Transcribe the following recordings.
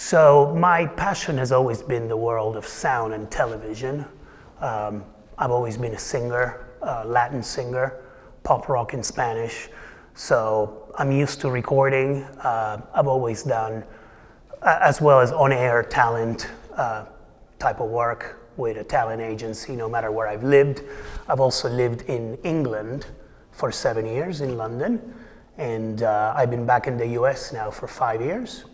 So my passion has always been the world of sound and television. I've always been a singer, Latin singer, pop rock in Spanish. So I'm used to recording. I've always done, as well as on-air talent type of work with a talent agency, no matter where I've lived. I've also lived in England for 7 years, in London. And I've been back in the US now for 5 years.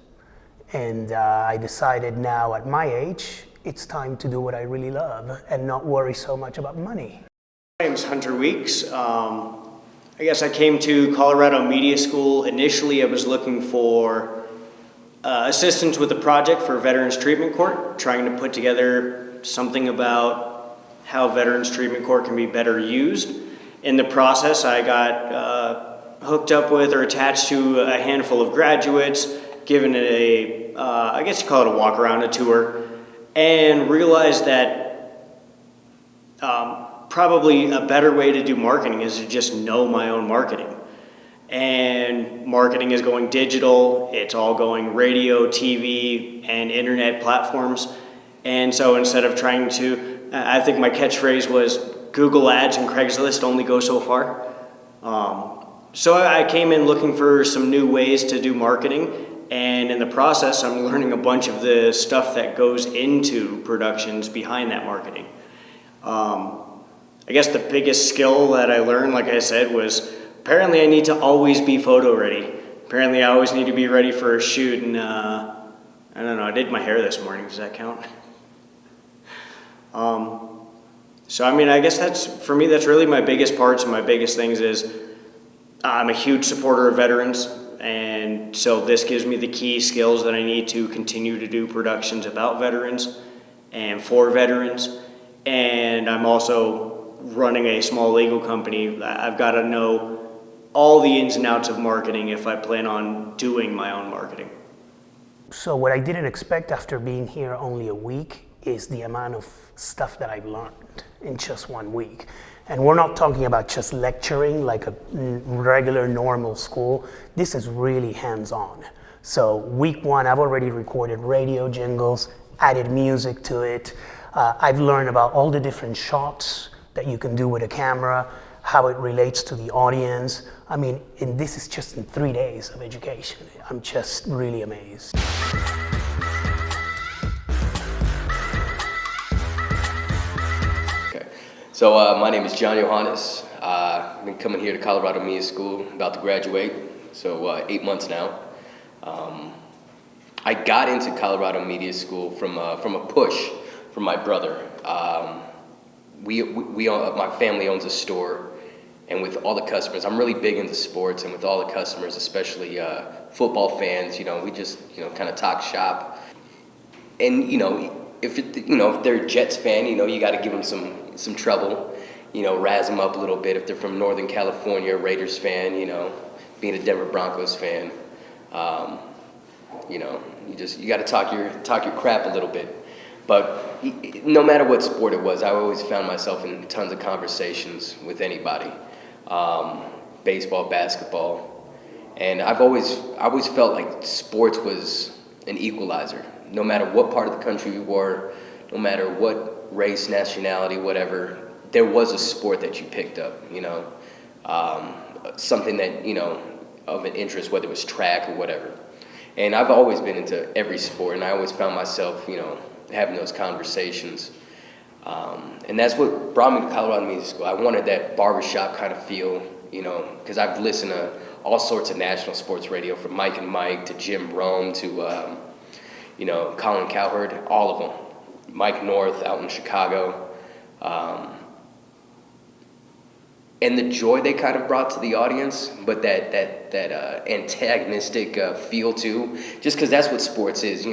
And I decided now at my age, it's time to do what I really love and not worry so much about money. My name's Hunter Weeks. I guess I came to Colorado Media School. Initially, I was looking for assistance with a project for Veterans Treatment Court, trying to put together something about how Veterans Treatment Court can be better used. In the process, I got hooked up with or attached to a handful of graduates, given a, I guess you call it a walk around, a tour, and realized that probably a better way to do marketing is to just know my own marketing. And marketing is going digital, it's all going radio, TV, and internet platforms. And so instead of trying to, I think my catchphrase was, Google Ads and Craigslist only go so far. So I came in looking for some new ways to do marketing. And in the process, I'm learning a bunch of the stuff that goes into productions behind that marketing. I guess the biggest skill that I learned, like I said, was apparently I need to always be photo ready. Apparently I always need to be ready for a shoot. And I don't know, I did my hair this morning. Does that count? So I mean, I guess that's, for me, that's really my biggest parts and my biggest things is I'm a huge supporter of veterans. And so this gives me the key skills that I need to continue to do productions about veterans and for veterans. And I'm also running a small legal company. I've got to know all the ins and outs of marketing if I plan on doing my own marketing. So what I didn't expect after being here only a week is the amount of stuff that I've learned in just 1 week. And we're not talking about just lecturing like a regular normal school. This is really hands-on. So week 1, I've already recorded radio jingles, added music to it. I've learned about all the different shots that you can do with a camera, how it relates to the audience. I mean, and this is just in 3 days of education. I'm just really amazed. So my name is John Johannes. I've been coming here to Colorado Media School, about to graduate, so 8 months now. I got into Colorado Media School from a push from my brother. My family owns a store, and with all the customers, I'm really big into sports, and with all the customers, especially football fans, we just kind of talk shop. And if they're a Jets fan, you got to give them some trouble, razz them up a little bit. If they're from Northern California, Raiders fan, being a Denver Broncos fan, you got to talk your crap a little bit. But no matter what sport it was, I always found myself in tons of conversations with anybody, baseball, basketball, and I always felt like sports was an equalizer. No matter what part of the country you were, no matter what race, nationality, whatever, there was a sport that you picked up, something that, of an interest, whether it was track or whatever. And I've always been into every sport, and I always found myself, having those conversations. And that's what brought me to Colorado Media School. I wanted that barbershop kind of feel, because I've listened to all sorts of national sports radio, from Mike and Mike to Jim Rome to, Colin Cowherd, all of them. Mike North out in Chicago. And the joy they kind of brought to the audience, but that antagonistic feel too, just because that's what sports is,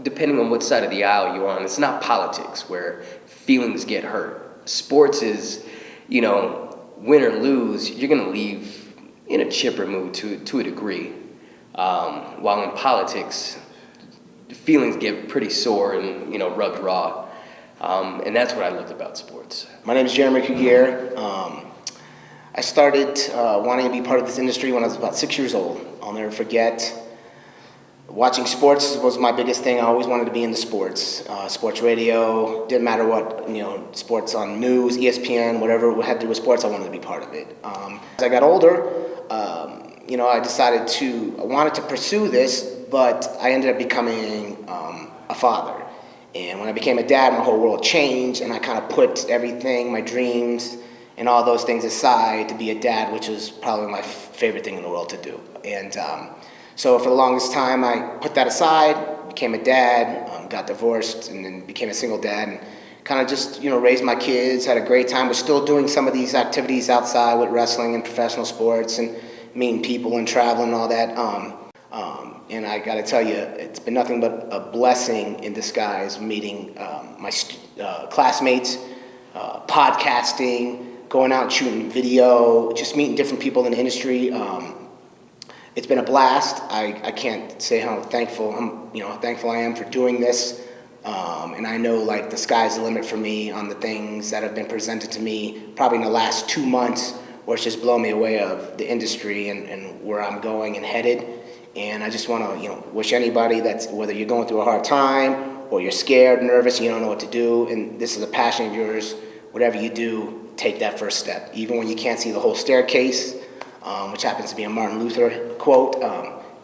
depending on what side of the aisle you're on. It's not politics where feelings get hurt. Sports is, win or lose, you're going to leave in a chipper mood to a degree. While in politics, feelings get pretty sore and, rubbed raw. And that's what I loved about sports. My name is Jeremy Cugier. I started wanting to be part of this industry when I was about 6 years old. I'll never forget Watching sports was my biggest thing. I always wanted to be into sports. Sports radio, didn't matter what, sports on news, ESPN, whatever had to do with sports, I wanted to be part of it. As I got older, I decided I wanted to pursue this, but I ended up becoming a father. And when I became a dad, my whole world changed, and I kind of put everything, my dreams, and all those things aside to be a dad, which was probably my favorite thing in the world to do. And so for the longest time, I put that aside, became a dad, got divorced, and then became a single dad, and kind of just, raised my kids, had a great time. We're still doing some of these activities outside with wrestling and professional sports and meeting people and traveling and all that. And I got to tell you, it's been nothing but a blessing in disguise meeting my classmates, podcasting, going out and shooting video, just meeting different people in the industry. It's been a blast. I can't say how thankful I am for doing this. And I know like the sky's the limit for me on the things that have been presented to me probably in the last 2 months, where it's just blown me away of the industry and where I'm going and headed. And I just want to, wish anybody that's, whether you're going through a hard time or you're scared, nervous, and you don't know what to do, and this is a passion of yours, whatever you do, take that first step. Even when you can't see the whole staircase, which happens to be a Martin Luther quote,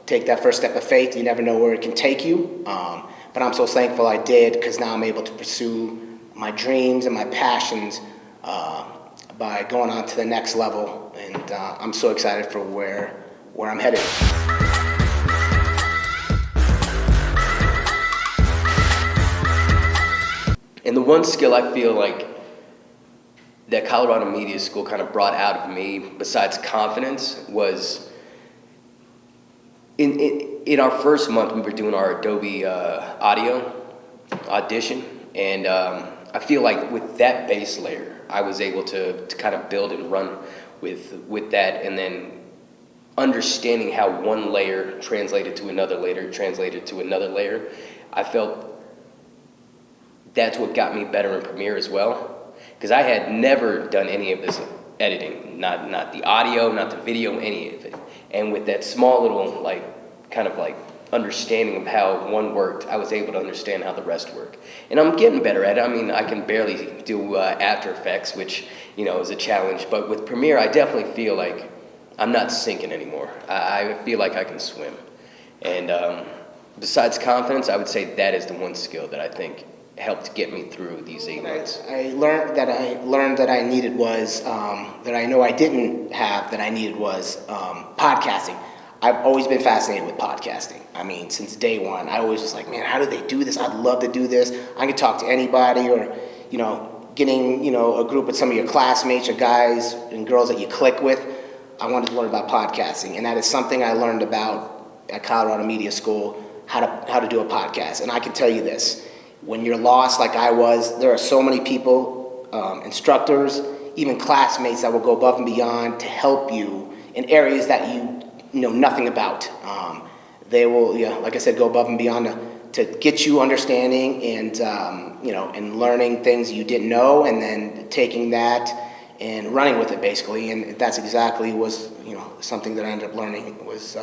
take that first step of faith. You never know where it can take you. But I'm so thankful I did, because now I'm able to pursue my dreams and my passions by going on to the next level. And I'm so excited for where I'm headed. And the one skill I feel like that Colorado Media School kind of brought out of me, besides confidence, was in our first month, we were doing our Adobe Audio Audition, and I feel like with that base layer, I was able to kind of build and run with that, and then understanding how one layer translated to another layer, I felt that's what got me better in Premiere as well, because I had never done any of this editing, not the audio, not the video, any of it. And with that small little kind of understanding of how one worked, I was able to understand how the rest work. And I'm getting better at it. I mean, I can barely do After Effects, which is a challenge. But with Premiere, I definitely feel like I'm not sinking anymore. I feel like I can swim. And besides confidence, I would say that is the one skill that I think helped get me through these 8 months. I learned that I needed was that I know I didn't have that I needed was podcasting. I've always been fascinated with podcasting. I mean, since day one, I always was like, man, how do they do this? I'd love to do this. I can talk to anybody, or getting a group with some of your classmates or guys and girls that you click with. I wanted to learn about podcasting, and that is something I learned about at Colorado Media School, how to do a podcast. And I can tell you this. When you're lost like I was, there are so many people, instructors, even classmates that will go above and beyond to help you in areas that you know nothing about. They will, like I said, go above and beyond to get you understanding and, and learning things you didn't know, and then taking that and running with it, basically. And that's exactly was, something that I ended up learning was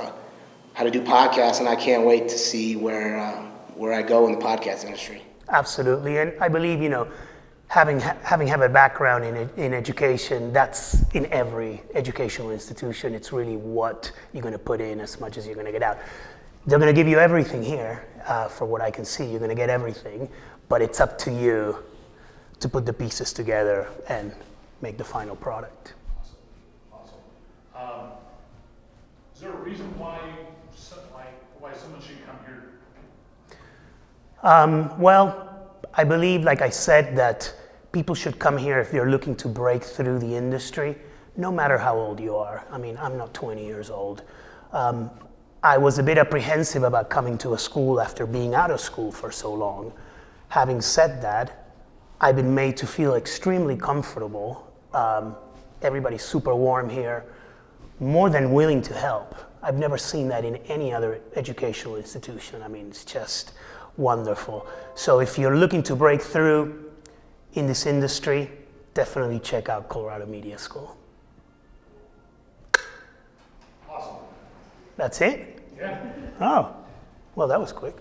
how to do podcasts, and I can't wait to see where I go in the podcast industry. Absolutely, and I believe having a background in education, that's in every educational institution. It's really what you're going to put in as much as you're going to get out. They're going to give you everything here, for what I can see. You're going to get everything, but it's up to you to put the pieces together and make the final product. Awesome. Is there a reason why someone should come here? Well, I believe, like I said, that people should come here if they're looking to break through the industry, no matter how old you are. I mean, I'm not 20 years old. I was a bit apprehensive about coming to a school after being out of school for so long. Having said that, I've been made to feel extremely comfortable. Everybody's super warm here, more than willing to help. I've never seen that in any other educational institution. I mean, it's just wonderful. So if you're looking to break through in this industry, definitely check out Colorado Media School. Awesome. That's it? Yeah. Oh, Well, that was quick.